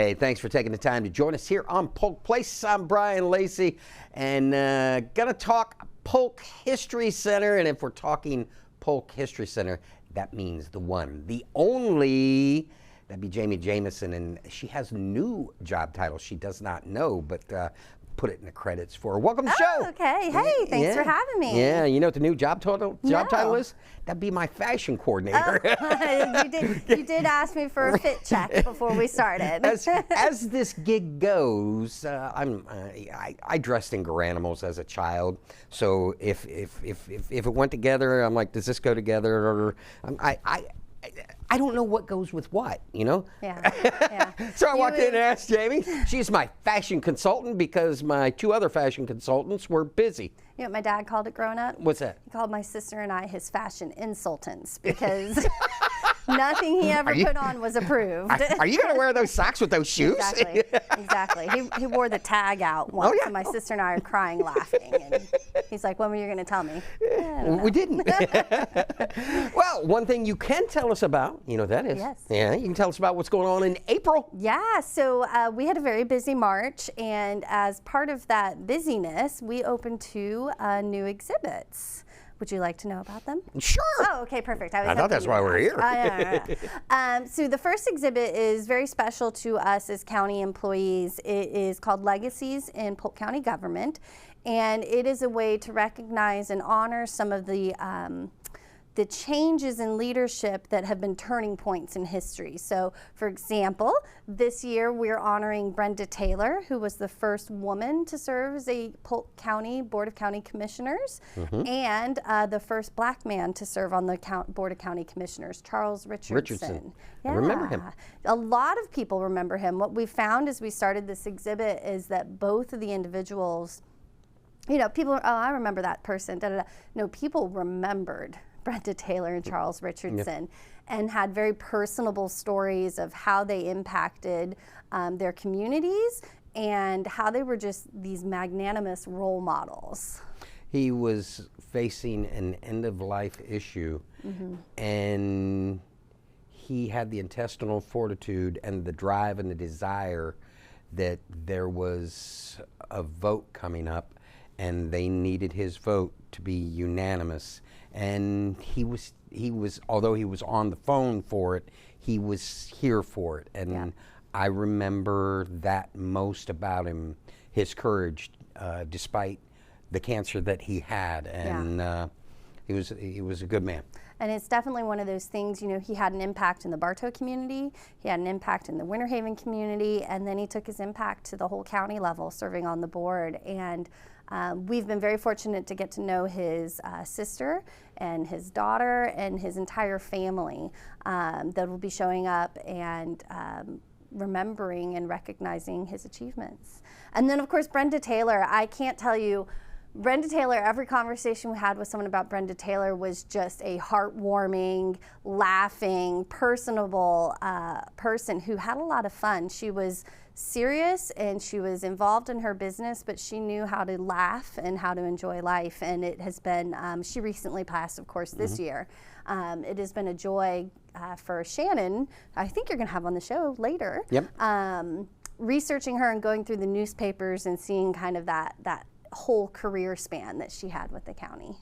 Hey, thanks for taking the time to join us here on Polk Place. I'm Brian Lacey, and gonna talk Polk History Center. And if we're talking Polk History Center, that means the one, the only. That'd be Jayme Jamison, and she has a new job title. She does not know, but put it in the credits for her. Welcome to the show. Okay. Hey, thanks for having me. Yeah, you know what the new job title is? That'd be my fashion coordinator. You did ask me for a fit check before we started. As this gig goes, I dressed in Garanimals as a child, so if it went together, I'm like, does this go together? Or I don't know what goes with what, you know? Yeah. So I walked in and asked Jayme. She's my fashion consultant because my two other fashion consultants were busy. You know what my dad called it growing up? What's that? He called my sister and I his fashion insultants because nothing he ever put on was approved. Are you going to wear those socks with those shoes? Exactly. He wore the tag out once, and my sister and I are crying laughing. And he's like, when were you going to tell me? We didn't. Well, one thing you can tell us about, you know what that is. Yes. Yeah, you can tell us about what's going on in April. Yeah, so we had a very busy March, and as part of that busyness, we opened two new exhibits. Would you like to know about them? Sure. Oh, okay, perfect. I thought that's why we're here. So the first exhibit is very special to us as county employees. It is called Legacies in Polk County Government, and it is a way to recognize and honor some of the changes in leadership that have been turning points in history. So, for example, this year we're honoring Brenda Taylor, who was the first woman to serve as a Polk County Board of County Commissioners, and the first black man to serve on the Board of County Commissioners, Charles Richardson. Yeah. I remember him. A lot of people remember him. What we found as we started this exhibit is that both of the individuals, you know, people, oh, I remember that person, No, people remembered Brenda Taylor and Charles Richardson, and had very personable stories of how they impacted their communities and how they were just these magnanimous role models. He was facing an end-of-life issue, and he had the intestinal fortitude and the drive and the desire that there was a vote coming up, and they needed his vote to be unanimous. And he was, although he was on the phone for it, he was here for it. And I remember that most about him, his courage, despite the cancer that he had. And he was a good man. And it's definitely one of those things, you know, he had an impact in the Bartow community, he had an impact in the Winter Haven community, and then he took his impact to the whole county level, serving on the board. And we've been very fortunate to get to know his sister and his daughter and his entire family that will be showing up and remembering and recognizing his achievements. And then, of course, Brenda Taylor. I can't tell you, Brenda Taylor, every conversation we had with someone about Brenda Taylor was just a heartwarming, laughing, personable person who had a lot of fun. She was serious and she was involved in her business, but she knew how to laugh and how to enjoy life. And it has been, she recently passed, of course, this year. It has been a joy for Shannon, I think you're going to have on the show later, researching her and going through the newspapers and seeing kind of that whole career span that she had with the county.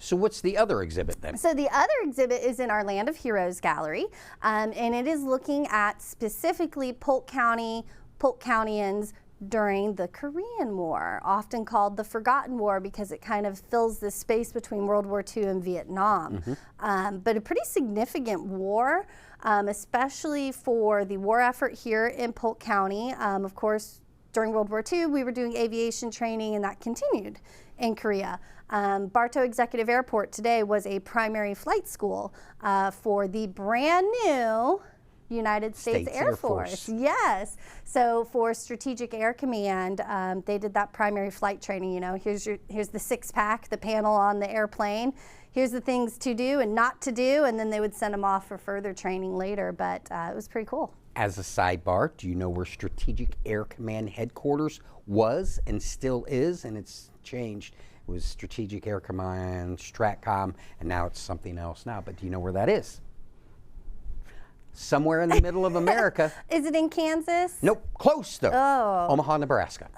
So what's the other exhibit then? So the other exhibit is in our Land of Heroes gallery, and it is looking at specifically Polk Countyans during the Korean War, often called the Forgotten War because it kind of fills the space between World War II and Vietnam. But a pretty significant war, especially for the war effort here in Polk County. Of course, during World War II, we were doing aviation training, and that continued in Korea. Bartow Executive Airport today was a primary flight school for the brand new United States Air Force. Yes. So for Strategic Air Command, they did that primary flight training. You know, here's the six-pack, the panel on the airplane. Here's the things to do and not to do, and then they would send them off for further training later. But it was pretty cool. As a sidebar, do you know where Strategic Air Command headquarters was and still is? And it's changed. It was Strategic Air Command, Stratcom, and now it's something else now. But do you know where that is? somewhere in the middle of America. Is it in Kansas? Nope, close though. Oh. Omaha, Nebraska.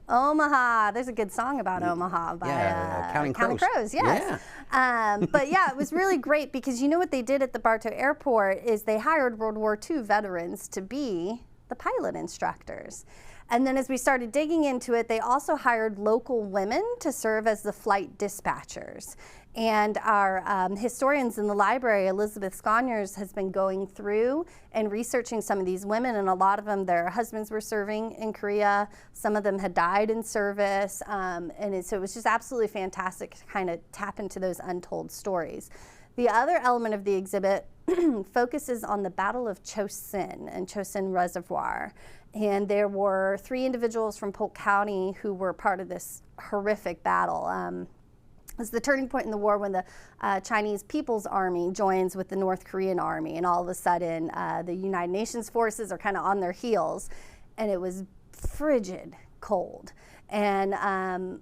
Omaha. There's a good song about Omaha by Counting Crows. Yes. Yeah. But yeah, it was really great because you know what they did at the Bartow Airport is they hired World War II veterans to be the pilot instructors. And then as we started digging into it, they also hired local women to serve as the flight dispatchers. And our historians in the library, Elizabeth Sconyers, has been going through and researching some of these women, and a lot of them, their husbands were serving in Korea. Some of them had died in service, so it was just absolutely fantastic to kind of tap into those untold stories. The other element of the exhibit focuses on the Battle of Chosin and Chosin Reservoir. And there were 3 individuals from Polk County who were part of this horrific battle. It was the turning point in the war when the Chinese People's Army joins with the North Korean Army, and all of a sudden the United Nations forces are kind of on their heels, and it was frigid cold. And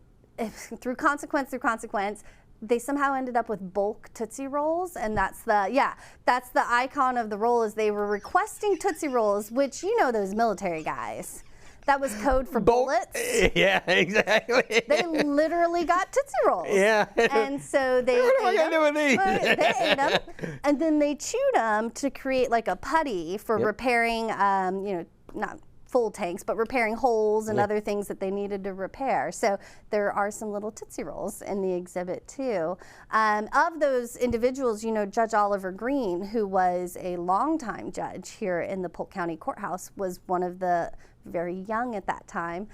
through consequence, they somehow ended up with bulk Tootsie Rolls, and that's the icon of the roll is they were requesting Tootsie Rolls, which you know those military guys. That was code for bullets. Yeah, exactly. They literally got Tootsie Rolls. Yeah. And so they What am I going to do with these? They ate them. And then they chewed them to create like a putty for repairing, not full tanks, but repairing holes and other things that they needed to repair. So there are some little Tootsie Rolls in the exhibit too. Of those individuals, you know, Judge Oliver Green, who was a longtime judge here in the Polk County Courthouse, was one of the very young at that time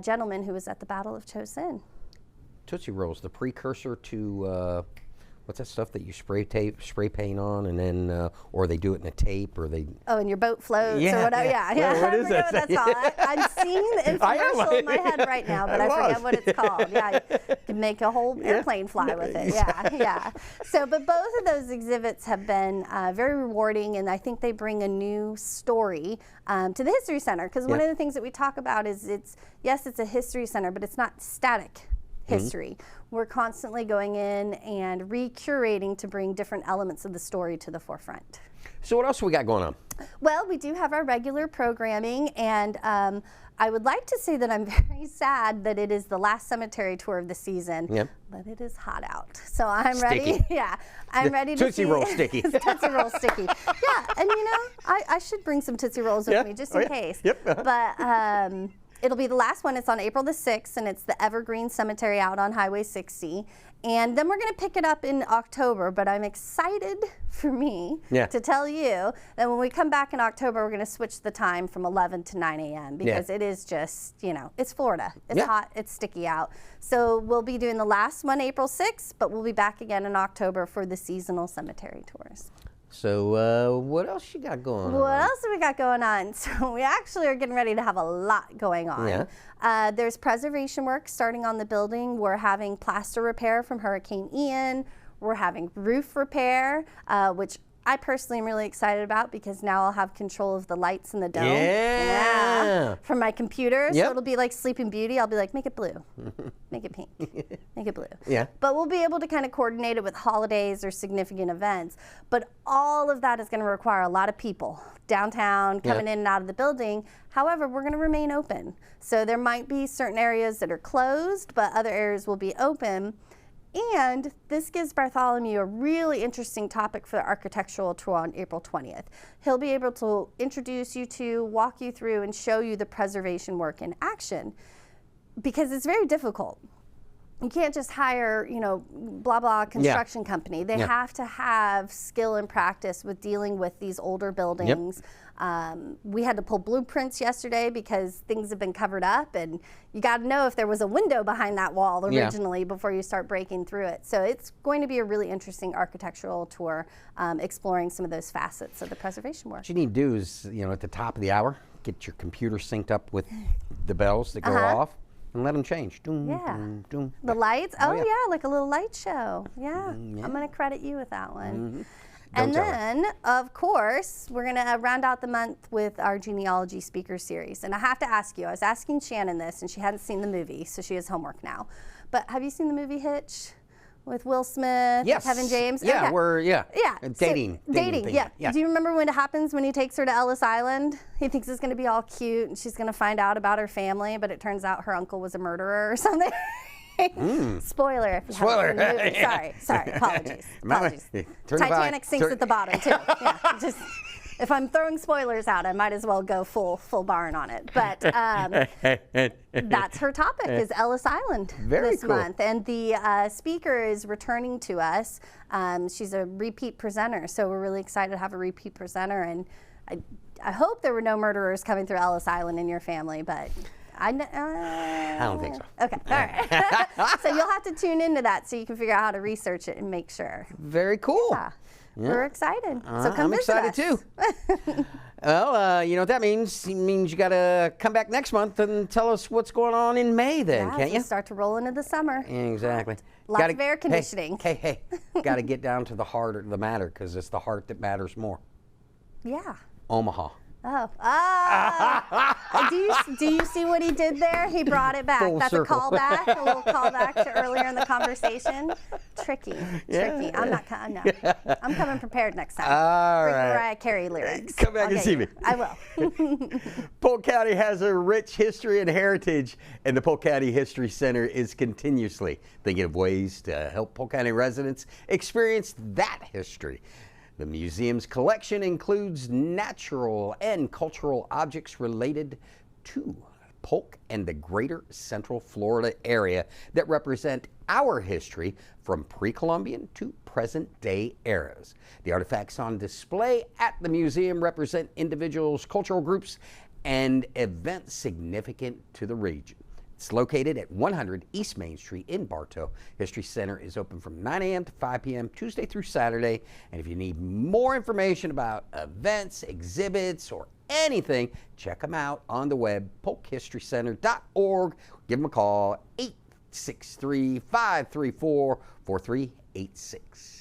gentleman who was at the Battle of Chosin. Tootsie Rolls, the precursor to what's that stuff that you spray paint on, and then or they do it in a tape, or they and your boat floats or whatever. Yeah. What is I forget that? what that's called. I'm seeing the infomercial in my head right now, but I forget what it's called. Yeah, you can make a whole airplane fly with it. Yeah. So, but both of those exhibits have been very rewarding, and I think they bring a new story to the History Center, because one of the things that we talk about is it's a history center, but it's not static history. We're constantly going in and recurating to bring different elements of the story to the forefront. So what else we got going on? Well, we do have our regular programming, and I would like to say that I'm very sad that it is the last cemetery tour of the season, but it is hot out. So I'm ready. Yeah, I'm ready to Tootsie Roll sticky. Tootsie Roll sticky. Yeah, and you know, I should bring some Tootsie Rolls with me just in case. But it'll be the last one. It's on April the 6th, and it's the Evergreen Cemetery out on Highway 60. And then we're going to pick it up in October, but I'm excited for me to tell you that when we come back in October, we're going to switch the time from 11 to 9 a.m. because it is just, you know, it's Florida. It's hot. It's sticky out. So we'll be doing the last one April 6th, but we'll be back again in October for the seasonal cemetery tours. So what else you got going on? What else have we got going on? So we actually are getting ready to have a lot going on. There's preservation work starting on the building. We're having plaster repair from Hurricane Ian. We're having roof repair, which I personally am really excited about because now I'll have control of the lights in the dome. From my computer. So it'll be like Sleeping Beauty. I'll be like, make it blue, make it pink, make it blue. But we'll be able to kind of coordinate it with holidays or significant events. But all of that is going to require a lot of people downtown coming in and out of the building. However, we're going to remain open. So there might be certain areas that are closed, but other areas will be open. And this gives Bartholomew a really interesting topic for the architectural tour on April 20th. He'll be able to introduce you to, walk you through, and show you the preservation work in action, because it's very difficult. You can't just hire, you know, blah, blah construction company. They have to have skill and practice with dealing with these older buildings. We had to pull blueprints yesterday because things have been covered up, and you got to know if there was a window behind that wall originally before you start breaking through it. So it's going to be a really interesting architectural tour, exploring some of those facets of the preservation work. What you need to do is, you know, at the top of the hour, get your computer synced up with the bells that go off. And let them change. Doom, doom, doom. The lights? Oh, yeah, like a little light show. I'm going to credit you with that one. And then, of course, we're going to round out the month with our genealogy speaker series. And I have to ask you, I was asking Shannon this, and she hadn't seen the movie, so she has homework now. But have you seen the movie Hitch with Will Smith, Yes. Kevin James. Yeah, Okay. we're Dating. thing. Yeah. Do you remember when it happens when he takes her to Ellis Island? He thinks it's going to be all cute and she's going to find out about her family, but it turns out her uncle was a murderer or something. Spoiler if you haven't seen the movie. Yeah. Sorry. Apologies. Turn Titanic sinks at the bottom too. Yeah, just if I'm throwing spoilers out, I might as well go full barn on it. But that's her topic is Ellis Island this month, and the speaker is returning to us. She's a repeat presenter, so we're really excited to have a repeat presenter. And I hope there were no murderers coming through Ellis Island in your family, but. I don't think so. Okay, all right. So you'll have to tune into that so you can figure out how to research it and make sure. Very cool. Yeah. We're excited. So come I'm visit excited us. too. Well, you know what that means? It means you got to come back next month and tell us what's going on in May then, Yeah, can't you? Start to roll into the summer. Exactly. Lots of air conditioning. Hey, got to get down to the heart of the matter because it's the heart that matters more. Yeah. Omaha. Oh. Do you see what he did there? He brought it back. Full That's circle. a callback, a little callback to earlier in the conversation. Tricky. No. I'm coming prepared next time. All Bring right. Mariah Carey lyrics. Come back and see me. I will. Polk County has a rich history and heritage, and the Polk County History Center is continuously thinking of ways to help Polk County residents experience that history. The museum's collection includes natural and cultural objects related to Polk and the greater Central Florida area that represent our history from pre-Columbian to present-day eras. The artifacts on display at the museum represent individuals, cultural groups, and events significant to the region. It's located at 100 East Main Street in Bartow. History Center is open from 9 a.m. to 5 p.m. Tuesday through Saturday. And if you need more information about events, exhibits, or anything, check them out on the web, polkhistorycenter.org. Give them a call, 863-534-4386.